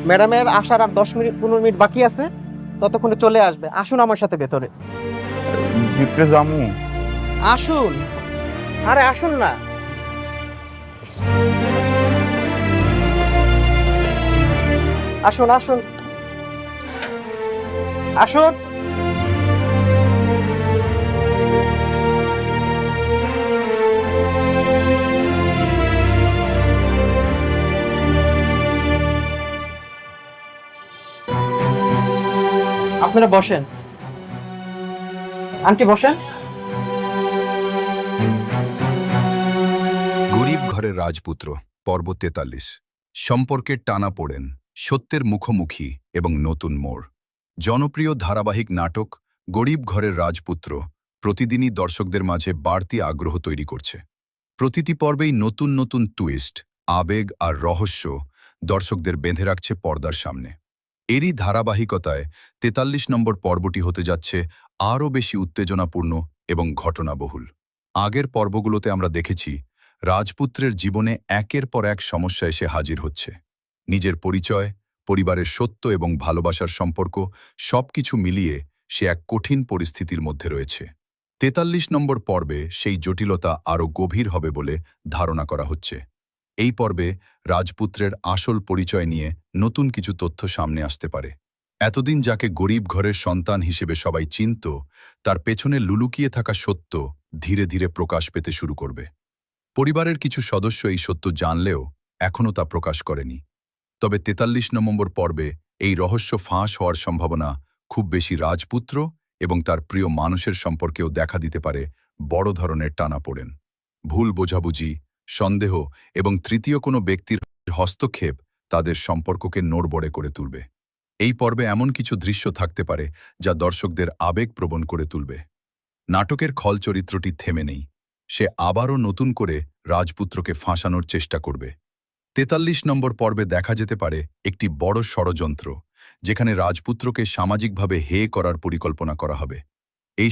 ম্যাডামের আসার আর 10 minute 15 minute বাকি আছে, ততক্ষণে চলে আসবে। আসুন আমার সাথে ভেতরে। ভিতরে যামু? আসুন, আরে আসুন না। আসুন আসুন আসুন। আপনারা বসেন, আন্টি বসেন। গরিব ঘরের রাজপুত্র পর্ব 43। সম্পর্কের টানাপোড়েন, সত্যের মুখোমুখি এবং নতুন মোড়। জনপ্রিয় ধারাবাহিক নাটক গরিব ঘরের রাজপুত্র প্রতিদিনই দর্শকদের মাঝে বাড়তি আগ্রহ তৈরি করছে। প্রতিটি পর্বেই নতুন নতুন টুইস্ট, আবেগ আর রহস্য দর্শকদের বেঁধে রাখছে পর্দার সামনে। এরই ধারাবাহিকতায় 43 নম্বর পর্বটি হতে যাচ্ছে আরও বেশি উত্তেজনাপূর্ণ এবং ঘটনাবহুল। আগের পর্বগুলোতে আমরা দেখেছি রাজপুত্রের জীবনে একের পর এক সমস্যা এসে হাজির হচ্ছে। নিজের পরিচয়, পরিবারের সত্য এবং ভালোবাসার সম্পর্ক সবকিছু মিলিয়ে সে এক কঠিন পরিস্থিতির মধ্যে রয়েছে। 43 নম্বর পর্বে সেই জটিলতা আরও গভীর হবে বলে ধারণা করা হচ্ছে। এই পর্বে রাজপুত্রের আসল পরিচয় নিয়ে নতুন কিছু তথ্য সামনে আসতে পারে। এতদিন যাকে গরিব ঘরের সন্তান হিসেবে সবাই চিনত, তার পেছনে লুলুকিয়ে থাকা সত্য ধীরে ধীরে প্রকাশ পেতে শুরু করবে। পরিবারের কিছু সদস্য এই সত্য জানলেও এখনও তা প্রকাশ করেনি। তবে 43 নম্বর পর্বে এই রহস্য ফাঁস হওয়ার সম্ভাবনা খুব বেশি। রাজপুত্র এবং তার প্রিয় মানুষের সম্পর্কেও দেখা দিতে পারে বড় ধরনের টানাপোড়েন। ভুল বোঝাবুঝি, সন্দেহ এবং তৃতীয় কোনো ব্যক্তির হস্তক্ষেপ তাদের সম্পর্ককে নড়বড়ে করে তুলবে। এই পর্বে এমন কিছু দৃশ্য থাকতে পারে যা দর্শকদের আবেগপ্রবণ করে তুলবে। নাটকের খল চরিত্রটি থেমে নেই, সে আবারও নতুন করে রাজপুত্রকে ফাঁসানোর চেষ্টা করবে। 43 নম্বর পর্বে দেখা যেতে পারে একটি বড় ষড়যন্ত্র, যেখানে রাজপুত্রকে সামাজিকভাবে হেয় করার পরিকল্পনা করা হবে। এই